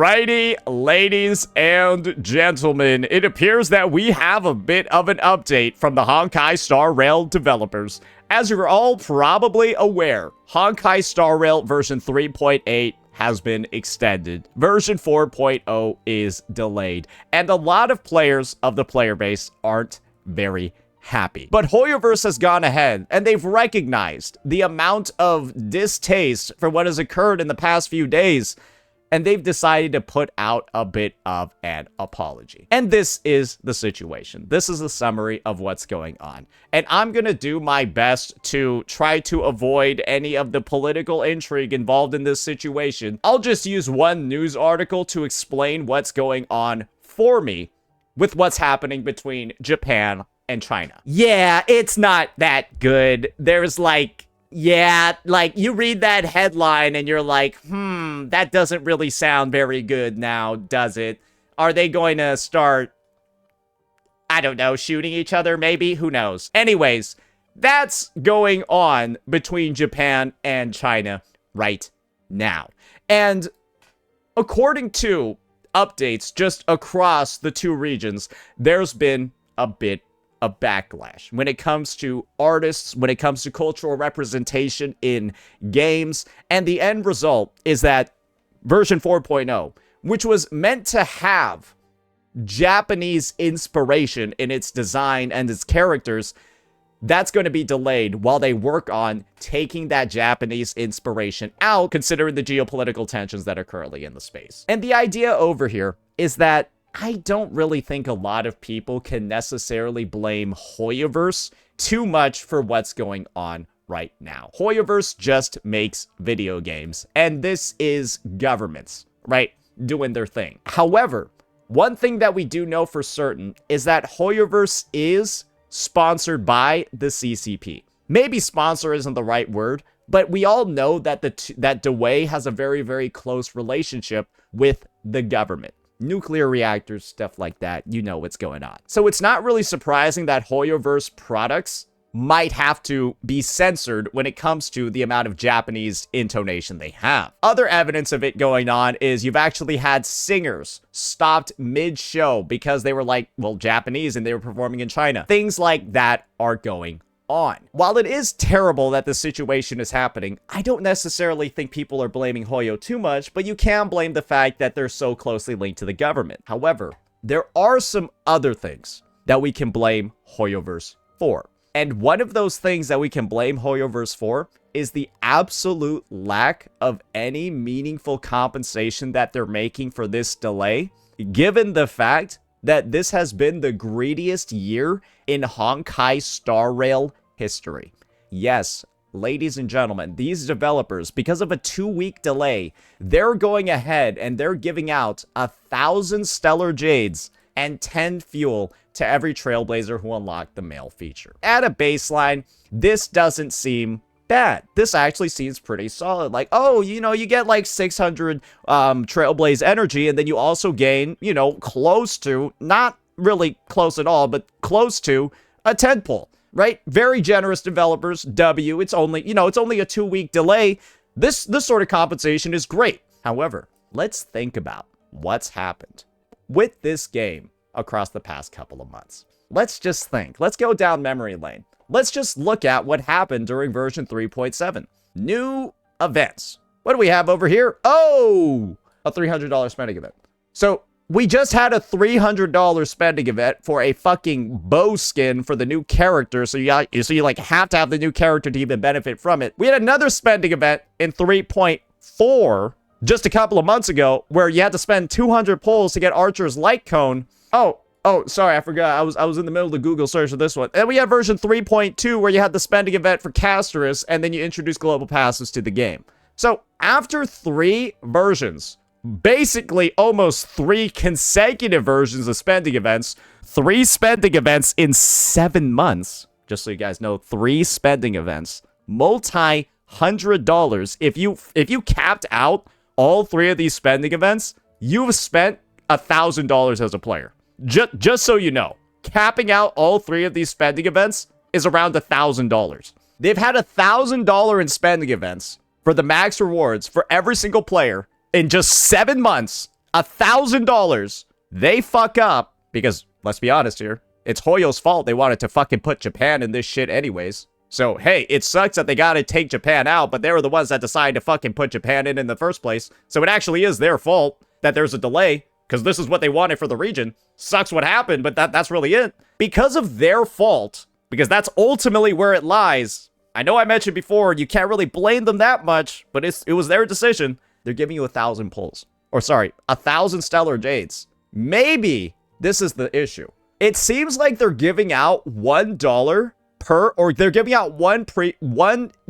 Alrighty, ladies and gentlemen, it appears that we have a bit of an update from the Honkai Star Rail developers. As you're all probably aware, Honkai Star Rail version 3.8 has been extended. Version 4.0 is delayed, and a lot of players of the player base aren't very happy. But Hoyoverse has gone ahead, and they've recognized the amount of distaste for what has occurred in the past few days, and they've decided to put out a bit of an apology. And this is the situation. This is a summary of what's going on. And I'm going to do my best to try to avoid any of the political intrigue involved in this situation. I'll just use one news article to explain what's going on for me with what's happening between Japan and China. Yeah, it's not that good. There's you read that headline and you're like, that doesn't really sound very good now, does it? Are they going to start, I don't know, shooting each other maybe? Who knows? Anyways, that's going on between Japan and China right now. And according to updates just across the two regions, there's been a bit a backlash when it comes to artists, when it comes to cultural representation in games, and the end result is that version 4.0, which was meant to have Japanese inspiration in its design and its characters, that's going to be delayed while they work on taking that Japanese inspiration out, considering the geopolitical tensions that are currently in the space. And the idea over here is that I don't really think a lot of people can necessarily blame Hoyoverse too much for what's going on right now. Hoyoverse just makes video games, and this is governments, right, doing their thing. However, one thing that we do know for certain is that Hoyoverse is sponsored by the CCP. Maybe sponsor isn't the right word, but we all know that that Dewey has a very, very close relationship with the government. Nuclear reactors, stuff like that, you know what's going on. So it's not really surprising that Hoyoverse products might have to be censored when it comes to the amount of Japanese intonation they have. Other evidence of it going on is you've actually had singers stopped mid-show because they were Japanese and they were performing in China. Things like that are going on. While it is terrible that the situation is happening, I don't necessarily think people are blaming Hoyo too much, but you can blame the fact that they're so closely linked to the government. However, there are some other things that we can blame Hoyoverse for. And one of those things that we can blame Hoyoverse for is the absolute lack of any meaningful compensation that they're making for this delay, given the fact that this has been the greediest year in Honkai Star Rail history. Yes, ladies and gentlemen, these developers, because of a 2-week delay, they're going ahead and they're giving out 1,000 Stellar Jades and 10 fuel to every Trailblazer who unlocked the mail feature. At a baseline, this doesn't seem bad. This actually seems pretty solid. Like, oh, you get 600 Trailblaze energy, and then you also gain, close to, not really close at all, but close to a 10 pull, right? Very generous developers, W. It's only, it's only a 2-week delay. This sort of compensation is great. However, let's think about what's happened with this game across the past couple of months. Let's just think. Let's go down memory lane. Let's just look at what happened during version 3.7. New events. What do we have over here? Oh, a $300 spending event. So we just had a $300 spending event for a fucking bow skin for the new character. So you have to have the new character to even benefit from it. We had another spending event in 3.4 just a couple of months ago where you had to spend 200 pulls to get Archer's light cone. Oh, sorry, I forgot. I was in the middle of the Google search for this one. And we have version 3.2 where you had the spending event for Casterus, and then you introduce global passes to the game. So after 3 versions, basically almost 3 consecutive versions of spending events, 3 spending events in 7 months, just so you guys know, 3 spending events, multi-$100. If you capped out all 3 of these spending events, you've spent $1,000 as a player. Just so you know, capping out all 3 of these spending events is around $1,000. They've had $1,000 in spending events for the max rewards for every single player in just 7 months $1,000. They fuck up because, let's be honest here, it's Hoyo's fault they wanted to fucking put Japan in this shit anyways. So, hey, it sucks that they gotta take Japan out, but they were the ones that decided to fucking put Japan in the first place. So it actually is their fault that there's a delay, because this is what they wanted for the region. Sucks what happened, but that's really it. Because of their fault, because that's ultimately where it lies. I know I mentioned before, you can't really blame them that much, but it was their decision. They're giving you 1,000 pulls. Or sorry, 1,000 Stellar Jades. Maybe this is the issue. It seems like they're giving out $1 per, or they're giving out one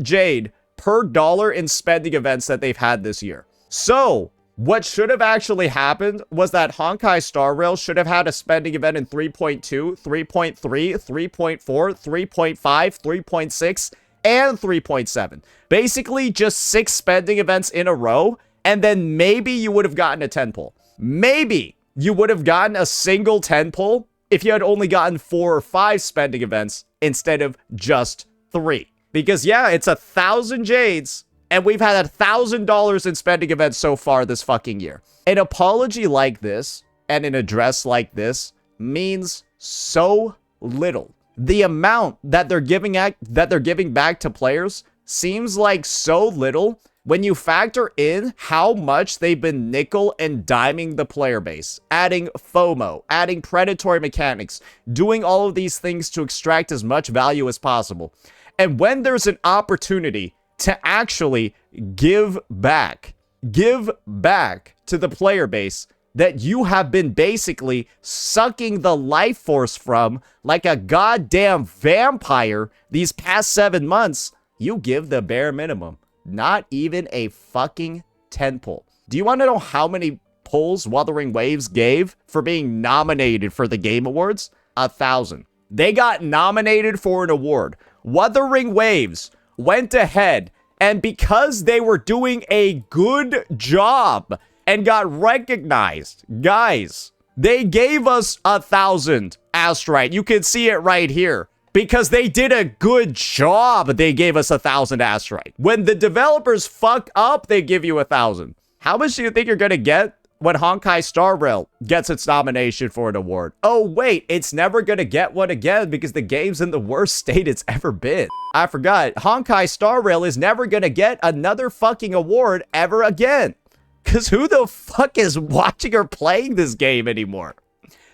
Jade per dollar in spending events that they've had this year. So, what should have actually happened was that Honkai Star Rail should have had a spending event in 3.2, 3.3, 3.4, 3.5, 3.6, and 3.7. Basically, just 6 spending events in a row, and then maybe you would have gotten a 10 pull. Maybe you would have gotten a single 10 pull if you had only gotten 4 or 5 spending events instead of just 3. Because yeah, it's 1,000 Jades, and we've had $1,000 in spending events so far this fucking year. An apology like this and an address like this means so little. The amount that they're giving back to players seems like so little when you factor in how much they've been nickel and diming the player base, adding FOMO, adding predatory mechanics, doing all of these things to extract as much value as possible. And when there's an opportunity to actually give back to the player base that you have been basically sucking the life force from like a goddamn vampire these past 7 months, you give the bare minimum. Not even a fucking 10 pull. Do you want to know how many pulls Wuthering Waves gave for being nominated for the Game Awards? 1,000. They got nominated for an award. Wuthering Waves went ahead, and because they were doing a good job and got recognized, guys, they gave us 1,000 Astrite. You can see it right here. Because they did a good job, they gave us 1,000 Astrite. When the developers fuck up, they give you 1,000. How much do you think you're gonna get when Honkai Star Rail gets its nomination for an award? Oh wait, it's never gonna get one again because the game's in the worst state it's ever been. I forgot, Honkai Star Rail is never gonna get another fucking award ever again. Cause who the fuck is watching or playing this game anymore?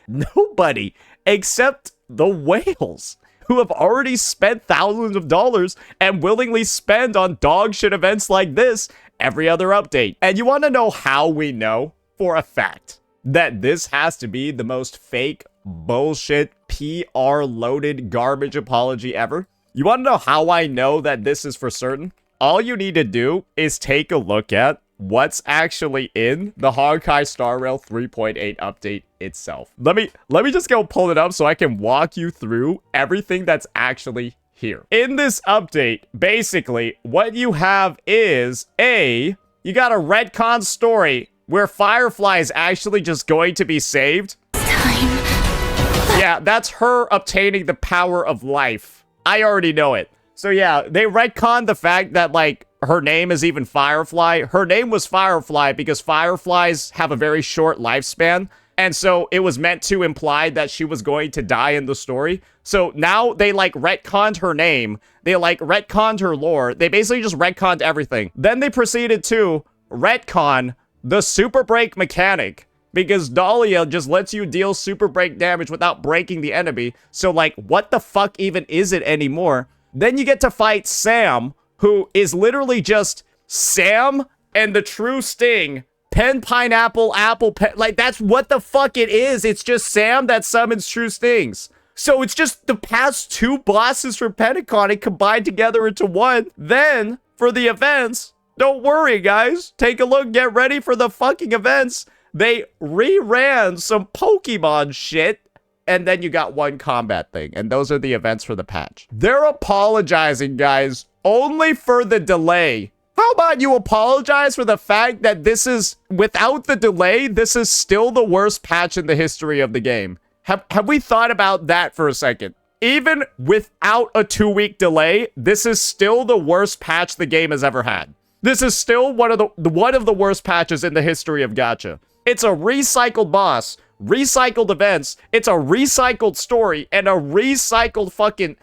Nobody, except the whales, who have already spent thousands of dollars and willingly spend on dog shit events like this every other update. And you want to know how we know for a fact that this has to be the most fake, bullshit, PR-loaded garbage apology ever? You want to know how I know that this is for certain? All you need to do is take a look at what's actually in the Honkai Star Rail 3.8 update itself. Let me just go pull it up so I can walk you through everything that's actually here. In this update, basically, what you have is you got a retcon story where Firefly is actually just going to be saved. Yeah, that's her obtaining the power of life. I already know it. So yeah, they retconned the fact that, like, her name is even Firefly. Her name was Firefly because fireflies have a very short lifespan. And so it was meant to imply that she was going to die in the story. So now they, like, retconned her name. They, like, retconned her lore. They basically just retconned everything. Then they proceeded to retcon the super break mechanic, because Dahlia just lets you deal super break damage without breaking the enemy. So, like, what the fuck even is it anymore? Then you get to fight Sam, who is literally just Sam and the True Sting. Pen, pineapple, apple, pen. Like, that's what the fuck it is. It's just Sam that summons True Stings. So it's just the past 2 bosses from Pentacon combined together into one. Then, for the events, don't worry, guys. Take a look. Get ready for the fucking events. They reran some Pokemon shit. And then you got one combat thing. And those are the events for the patch. They're apologizing, guys, only for the delay. How about you apologize for the fact that this is, without the delay, this is still the worst patch in the history of the game? Have we thought about that for a second? Even without a 2-week delay, this is still the worst patch the game has ever had. This is still one of the worst patches in the history of Gacha. It's a recycled boss, recycled events, it's a recycled story, and a recycled fucking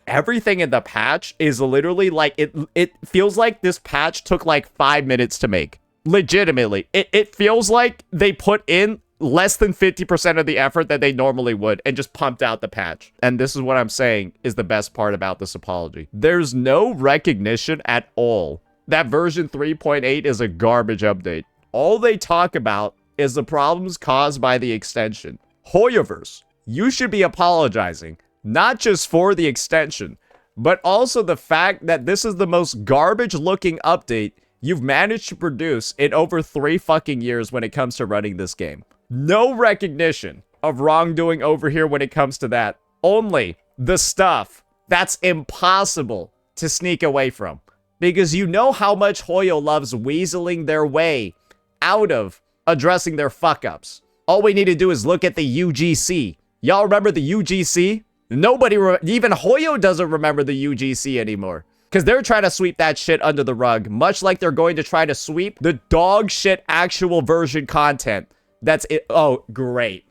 everything in the patch is literally like, it feels like this patch took like 5 minutes to make. Legitimately. It feels like they put in less than 50% of the effort that they normally would and just pumped out the patch. And this is what I'm saying is the best part about this apology. There's no recognition at all that version 3.8 is a garbage update. All they talk about is the problems caused by the extension. Hoyoverse, you should be apologizing, not just for the extension, but also the fact that this is the most garbage looking update you've managed to produce in over 3 fucking years when it comes to running this game. No recognition of wrongdoing over here when it comes to that. Only the stuff that's impossible to sneak away from. Because you know how much Hoyo loves weaseling their way out of addressing their fuck-ups. All we need to do is look at the UGC. Y'all remember the UGC? Nobody, even Hoyo doesn't remember the UGC anymore. Because they're trying to sweep that shit under the rug. Much like they're going to try to sweep the dog shit actual version content. That's it. Oh, great.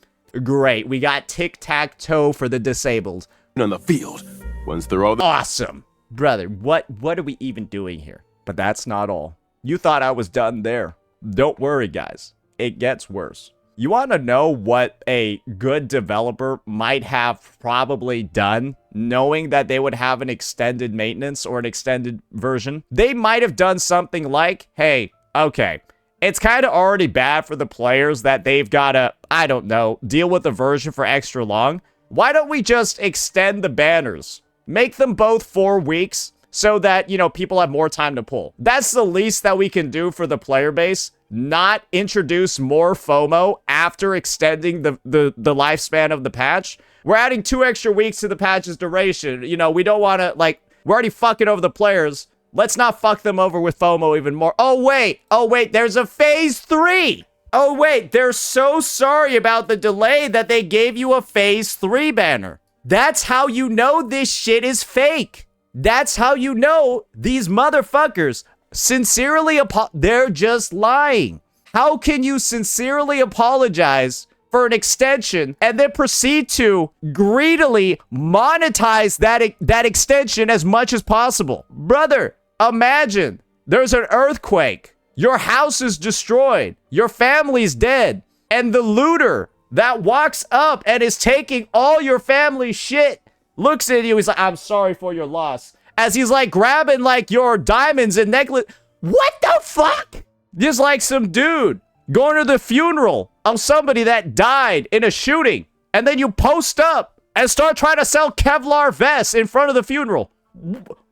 Great. We got tic-tac-toe for the disabled. On the field. Once they're all awesome. Brother, what are we even doing here? But that's not all. You thought I was done there. Don't worry, guys. It gets worse. You want to know what a good developer might have probably done, knowing that they would have an extended maintenance or an extended version? They might have done something like, hey, okay, it's kind of already bad for the players that they've got to, I don't know, deal with the version for extra long. Why don't we just extend the banners? Make them both 4 weeks so that, you know, people have more time to pull. That's the least that we can do for the player base. Not introduce more FOMO after extending the lifespan of the patch. We're adding 2 extra weeks to the patch's duration. You know, we don't want to, like, we're already fucking over the players. Let's not fuck them over with FOMO even more. Oh, wait, there's a phase 3. Oh, wait, they're so sorry about the delay that they gave you a phase 3 banner. That's how you know this shit is fake. That's how you know these motherfuckers sincerely they're just lying. How can you sincerely apologize for an extension and then proceed to greedily monetize that extension as much as possible? Brother, imagine there's an earthquake. Your house is destroyed. Your family's dead. And the looter that walks up and is taking all your family's shit looks at you. He's like, I'm sorry for your loss. As he's like grabbing like your diamonds and necklace. What the fuck? Just like some dude going to the funeral of somebody that died in a shooting. And then you post up and start trying to sell Kevlar vests in front of the funeral.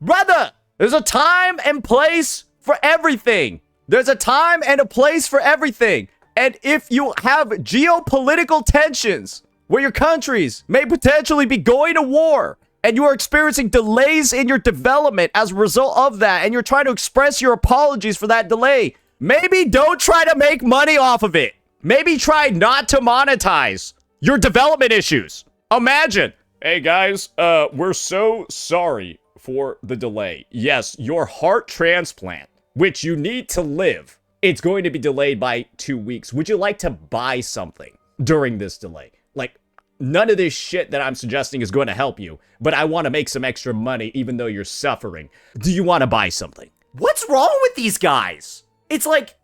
Brother, there's a time and place for everything. There's a time and a place for everything. And if you have geopolitical tensions where your countries may potentially be going to war, and you are experiencing delays in your development as a result of that, and you're trying to express your apologies for that delay, maybe don't try to make money off of it. Maybe try not to monetize your development issues. Imagine, hey guys, we're so sorry for the delay. Yes, your heart transplant, which you need to live, it's going to be delayed by 2 weeks. Would you like to buy something during this delay? Like, none of this shit that I'm suggesting is going to help you, but I want to make some extra money even though you're suffering. Do you want to buy something? What's wrong with these guys? It's like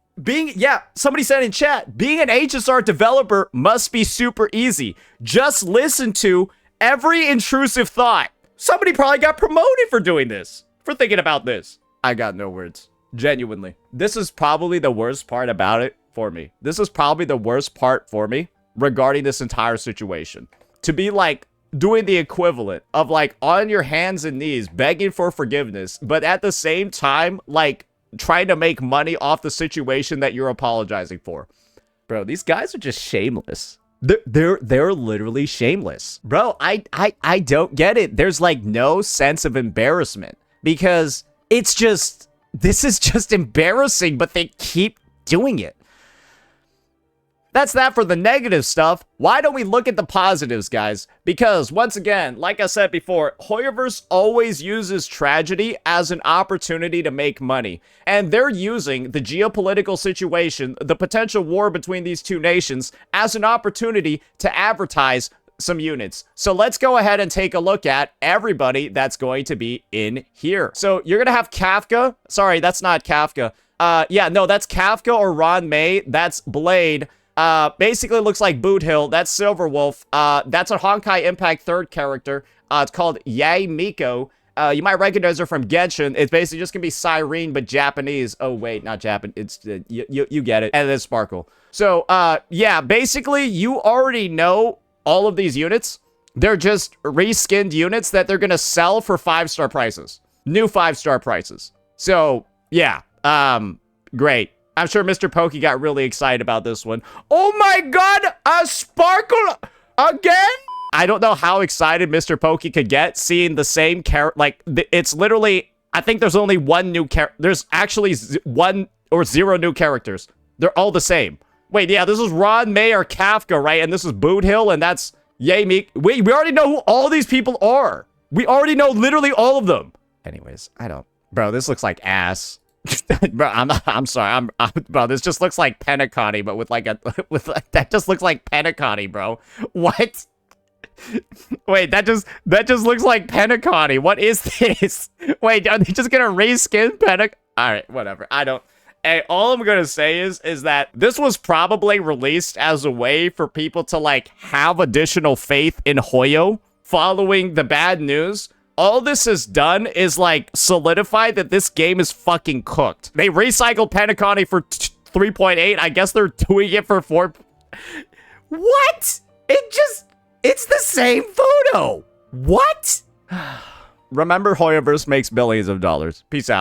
somebody said in chat, being an HSR developer must be super easy. Just listen to every intrusive thought. Somebody probably got promoted for doing this, for thinking about this. I got no words. Genuinely. This is probably the worst part about it for me. This is probably the worst part for me regarding this entire situation. To be like doing the equivalent of like on your hands and knees begging for forgiveness, but at the same time like trying to make money off the situation that you're apologizing for. Bro, these guys are just shameless. They're literally shameless. Bro, I don't get it. There's like no sense of embarrassment because it's just, this is just embarrassing, but they keep doing it. That's that for the negative stuff. Why don't we look at the positives, guys? Because, once again, like I said before, Hoyoverse always uses tragedy as an opportunity to make money. And they're using the geopolitical situation, the potential war between these two nations, as an opportunity to advertise some units. So let's go ahead and take a look at everybody that's going to be in here. So you're going to have Kafka. Sorry, that's not Kafka. Yeah, no, that's Kafka or Ron May. That's Blade. Basically looks like Boot Hill. That's Silverwolf. That's a Honkai Impact 3rd character. It's called Yae Miko. You might recognize her from Genshin. It's basically just gonna be Cyrene, but Japanese. Oh, wait, not Japan. It's, you get it. And then Sparkle. So, yeah, basically, you already know all of these units. They're just reskinned units that they're gonna sell for 5-star prices. New 5-star prices. So, yeah, great. I'm sure Mr. Pokey got really excited about this one. Oh my god, a Sparkle again? I don't know how excited Mr. Pokey could get seeing the same character. Like, it's literally, I think there's only one new character. There's actually 1 or 0 new characters. They're all the same. Wait, yeah, this is Ron May or Kafka, right? And this is Boot Hill, and that's Yae Miko. Wait, we already know who all these people are. We already know literally all of them. Anyways, I don't. Bro, this looks like ass. Bro, I'm sorry. Bro, this just looks like Penacony, but with like that just looks like Penacony, bro. What? Wait, that just looks like Penacony. What is this? Wait, are they just gonna reskin Penacony? All right, whatever. I don't. Hey, all I'm gonna say is that this was probably released as a way for people to like have additional faith in Hoyo following the bad news. All this has done is, like, solidify that this game is fucking cooked. They recycled Penacony for 3.8. I guess they're doing it for 4. What? It's the same photo. What? Remember, Hoyoverse makes billions of dollars. Peace out.